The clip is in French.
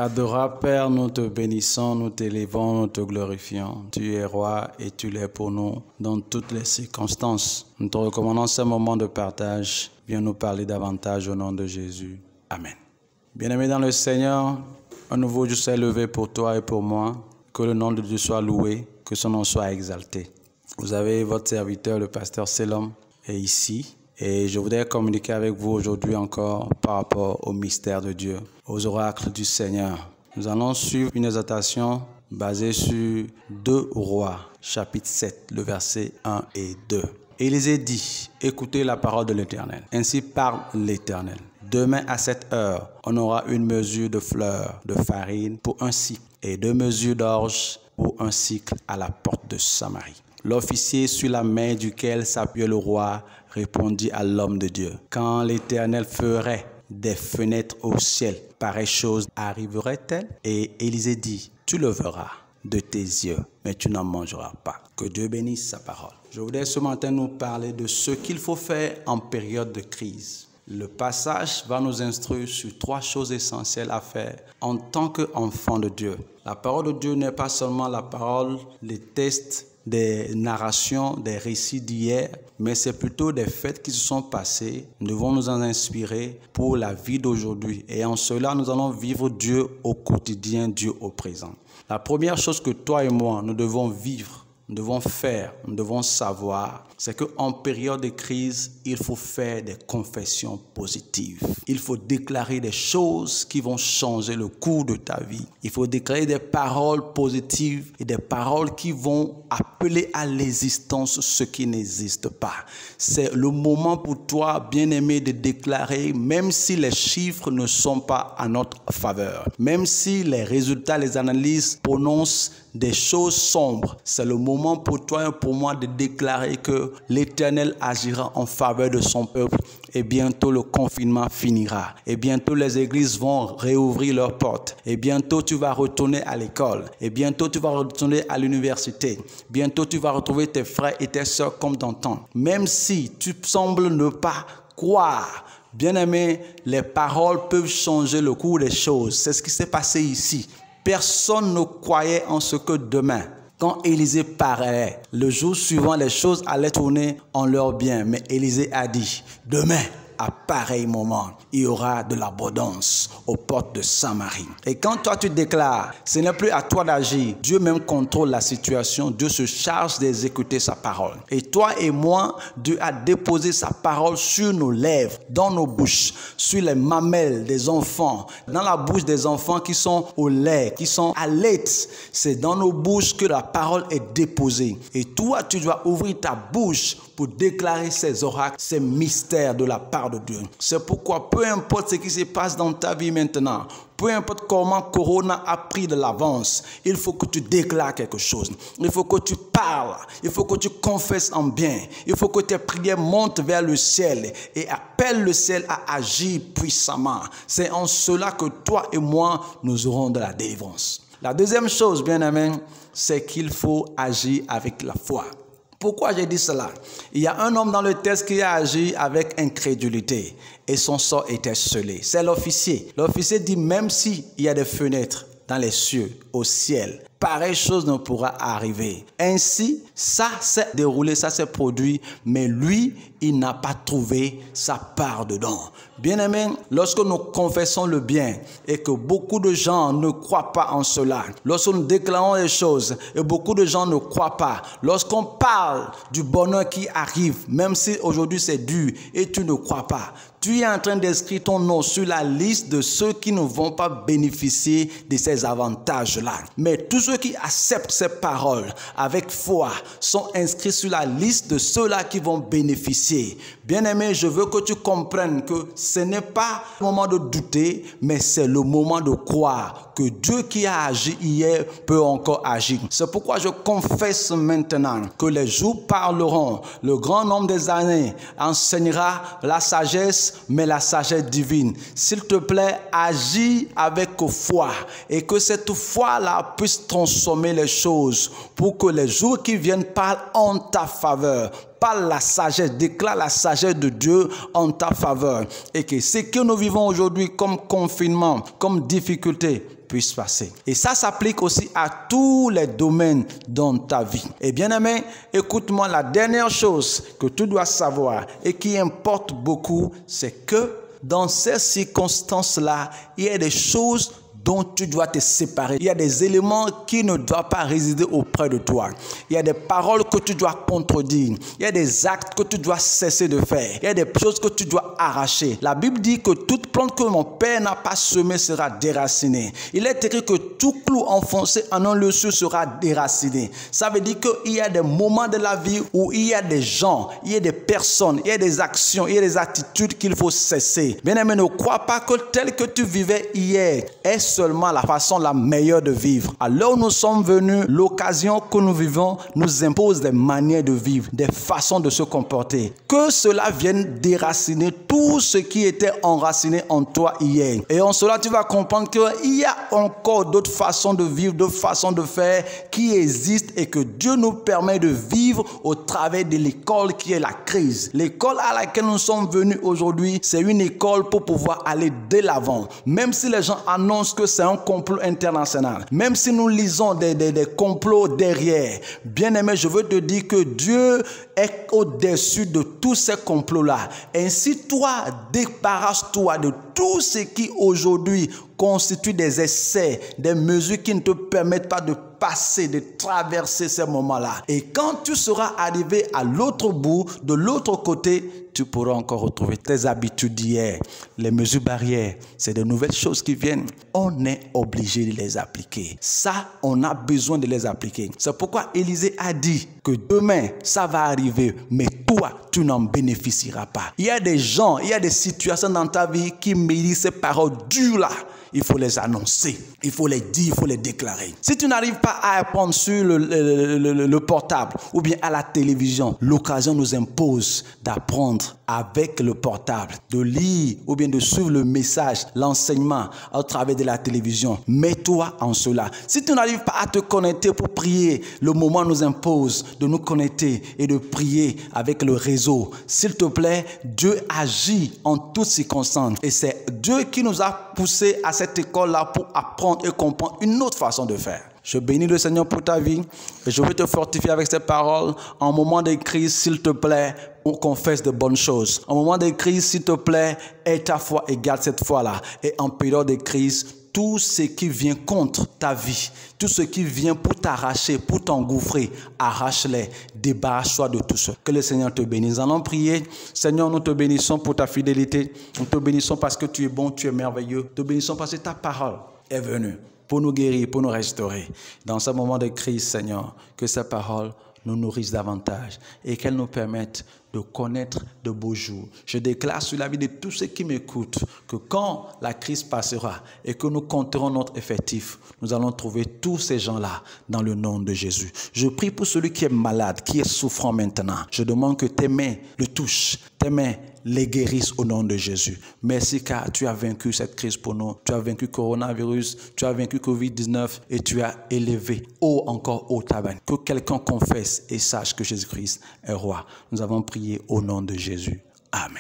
Adorable Père, nous te bénissons, nous t'élévons, nous te glorifions. Tu es roi et tu l'es pour nous dans toutes les circonstances. Nous te recommandons ce moment de partage. Viens nous parler davantage au nom de Jésus. Amen. Bien-aimés dans le Seigneur, un nouveau jour s'est levé pour toi et pour moi. Que le nom de Dieu soit loué, que son nom soit exalté. Vous avez votre serviteur, le pasteur Selom, est ici. Et je voudrais communiquer avec vous aujourd'hui encore par rapport au mystère de Dieu, aux oracles du Seigneur. Nous allons suivre une exhortation basée sur 2 Rois, chapitre 7, le verset 1 et 2. Et il les a dit, écoutez la parole de l'Éternel. Ainsi parle l'Éternel. Demain à cette heure, on aura une mesure de fleur de farine pour un cycle et 2 mesures d'orge pour un cycle à la porte de Samarie. L'officier sur la main duquel s'appuyait le roi répondit à l'homme de Dieu. Quand l'Éternel ferait des fenêtres au ciel, pareille chose arriverait-elle? Et Élisée dit, tu le verras de tes yeux, mais tu n'en mangeras pas. Que Dieu bénisse sa parole. Je voudrais ce matin nous parler de ce qu'il faut faire en période de crise. Le passage va nous instruire sur 3 choses essentielles à faire en tant qu'enfant de Dieu. La parole de Dieu n'est pas seulement la parole, les textes, des narrations, des récits d'hier, mais c'est plutôt des faits qui se sont passés. Nous devons nous en inspirer pour la vie d'aujourd'hui. Et en cela, nous allons vivre Dieu au quotidien, Dieu au présent. La première chose que toi et moi, nous devons vivre, nous devons faire, nous devons savoir, c'est qu'en période de crise, il faut faire des confessions positives. Il faut déclarer des choses qui vont changer le cours de ta vie. Il faut déclarer des paroles positives et des paroles qui vont appeler à l'existence ce qui n'existe pas. C'est le moment pour toi, bien-aimé, de déclarer, même si les chiffres ne sont pas à notre faveur, même si les résultats, les analyses prononcent des choses sombres, c'est le moment pour toi et pour moi de déclarer que l'Éternel agira en faveur de son peuple et bientôt le confinement finira. Et bientôt les églises vont réouvrir leurs portes. Et bientôt tu vas retourner à l'école. Et bientôt tu vas retourner à l'université. Bientôt tu vas retrouver tes frères et tes sœurs comme d'antan. Même si tu sembles ne pas croire, bien-aimé, les paroles peuvent changer le cours des choses. C'est ce qui s'est passé ici. Personne ne croyait en ce que demain, quand Élisée parlait, le jour suivant, les choses allaient tourner en leur bien. Mais Élisée a dit, demain, à pareil moment, il y aura de l'abondance aux portes de Samarie. Et quand toi tu déclares, ce n'est plus à toi d'agir. Dieu même contrôle la situation. Dieu se charge d'exécuter sa parole. Et toi et moi, Dieu a déposé sa parole sur nos lèvres, dans nos bouches, sur les mamelles des enfants, dans la bouche des enfants qui sont au lait, qui sont à l'aide. C'est dans nos bouches que la parole est déposée. Et toi, tu dois ouvrir ta bouche pour déclarer ces oracles, ces mystères de la part de Dieu. C'est pourquoi peu importe ce qui se passe dans ta vie maintenant, peu importe comment Corona a pris de l'avance, il faut que tu déclares quelque chose. Il faut que tu parles. Il faut que tu confesses en bien. Il faut que tes prières montent vers le ciel et appellent le ciel à agir puissamment. C'est en cela que toi et moi, nous aurons de la délivrance. La deuxième chose, bien-aimé, c'est qu'il faut agir avec la foi. Pourquoi j'ai dit cela? Il y a un homme dans le texte qui a agi avec incrédulité et son sort était scellé. C'est l'officier. L'officier dit même s'il y a des fenêtres dans les cieux, au ciel, pareille chose ne pourra arriver. Ainsi, ça s'est déroulé, ça s'est produit, mais lui, il n'a pas trouvé sa part dedans. Bien-aimé, lorsque nous confessons le bien et que beaucoup de gens ne croient pas en cela, lorsque nous déclarons les choses et beaucoup de gens ne croient pas, lorsqu'on parle du bonheur qui arrive, même si aujourd'hui c'est dur et tu ne crois pas, tu es en train d'inscrire ton nom sur la liste de ceux qui ne vont pas bénéficier de ces avantages-là. Mais tous ceux qui acceptent ces paroles avec foi sont inscrits sur la liste de ceux-là qui vont bénéficier. Bien-aimé, je veux que tu comprennes que ce n'est pas le moment de douter, mais c'est le moment de croire que Dieu qui a agi hier peut encore agir. C'est pourquoi je confesse maintenant que les jours parleront, le grand nombre des années enseignera la sagesse, mais la sagesse divine. S'il te plaît, agis avec foi et que cette foi-là puisse transformer les choses pour que les jours qui viennent parlent en ta faveur. parle la sagesse, déclare la sagesse de Dieu en ta faveur. Et que ce que nous vivons aujourd'hui comme confinement, comme difficulté, puisse passer. Et ça s'applique aussi à tous les domaines dans ta vie. Et bien aimé, écoute-moi, la dernière chose que tu dois savoir et qui importe beaucoup, c'est que dans ces circonstances-là, il y a des choses dont tu dois te séparer. Il y a des éléments qui ne doivent pas résider auprès de toi. Il y a des paroles que tu dois contredire. Il y a des actes que tu dois cesser de faire. Il y a des choses que tu dois arracher. La Bible dit que toute plante que mon Père n'a pas semée sera déracinée. Il est écrit que tout clou enfoncé en un lieu sera déraciné. Ça veut dire qu'il y a des moments de la vie où il y a des gens, il y a des personnes, il y a des actions, il y a des attitudes qu'il faut cesser. Bien-aimé, ne crois pas que tel que tu vivais hier est seulement la façon la meilleure de vivre. Alors nous sommes venus, l'occasion que nous vivons nous impose des manières de vivre, des façons de se comporter. Que cela vienne déraciner tout ce qui était enraciné en toi hier. Et en cela, tu vas comprendre qu'il y a encore d'autres façons de vivre, d'autres façons de faire qui existent et que Dieu nous permet de vivre au travers de l'école qui est la crise. L'école à laquelle nous sommes venus aujourd'hui, c'est une école pour pouvoir aller de l'avant. Même si les gens annoncent que c'est un complot international, même si nous lisons des complots derrière, bien aimé, je veux te dire que Dieu est au-dessus de tous ces complots-là. Ainsi, toi, débarrasse-toi de tout ce qui aujourd'hui constitue des essais, des mesures qui ne te permettent pas de passer, de traverser ces moments-là. Et quand tu seras arrivé à l'autre bout, de l'autre côté, tu pourras encore retrouver tes habitudes d'hier. Les mesures barrières, c'est de nouvelles choses qui viennent. On est obligé de les appliquer. Ça, on a besoin de les appliquer. C'est pourquoi Élisée a dit que demain, ça va arriver, mais toi, tu n'en bénéficieras pas. Il y a des gens, il y a des situations dans ta vie qui méritent ces paroles dures-là. Il faut les annoncer, il faut les dire, il faut les déclarer. Si tu n'arrives pas à apprendre sur le portable ou bien à la télévision, l'occasion nous impose d'apprendre avec le portable, de lire ou bien de suivre le message, l'enseignement au travers de la télévision. Mets-toi en cela. Si tu n'arrives pas à te connecter pour prier, le moment nous impose de nous connecter et de prier avec le réseau. S'il te plaît, Dieu agit en toutes circonstances et c'est Dieu qui nous a poussés à cette école-là pour apprendre et comprendre une autre façon de faire. Je bénis le Seigneur pour ta vie et je veux te fortifier avec ces paroles. En moment de crise, s'il te plaît, on confesse de bonnes choses. En moment de crise, s'il te plaît, aie ta foi et garde cette foi-là. Et en période de crise, tout ce qui vient contre ta vie, tout ce qui vient pour t'arracher, pour t'engouffrer, arrache-les, débarrasse-toi de tout ça. Que le Seigneur te bénisse. Nous allons prier. Seigneur, nous te bénissons pour ta fidélité. Nous te bénissons parce que tu es bon, tu es merveilleux. Nous te bénissons parce que ta parole est venue pour nous guérir, pour nous restaurer. Dans ce moment de crise, Seigneur, que ces paroles nous nourrissent davantage et qu'elles nous permettent de connaître de beaux jours. Je déclare sur la vie de tous ceux qui m'écoutent que quand la crise passera et que nous compterons notre effectif, nous allons trouver tous ces gens-là dans le nom de Jésus. Je prie pour celui qui est malade, qui est souffrant maintenant. Je demande que tes mains le touchent, tes mains les guérissent au nom de Jésus. Merci car tu as vaincu cette crise pour nous. Tu as vaincu coronavirus, tu as vaincu Covid-19 et tu as élevé haut encore au tabac. Que quelqu'un confesse et sache que Jésus-Christ est roi. Nous avons prié au nom de Jésus. Amen.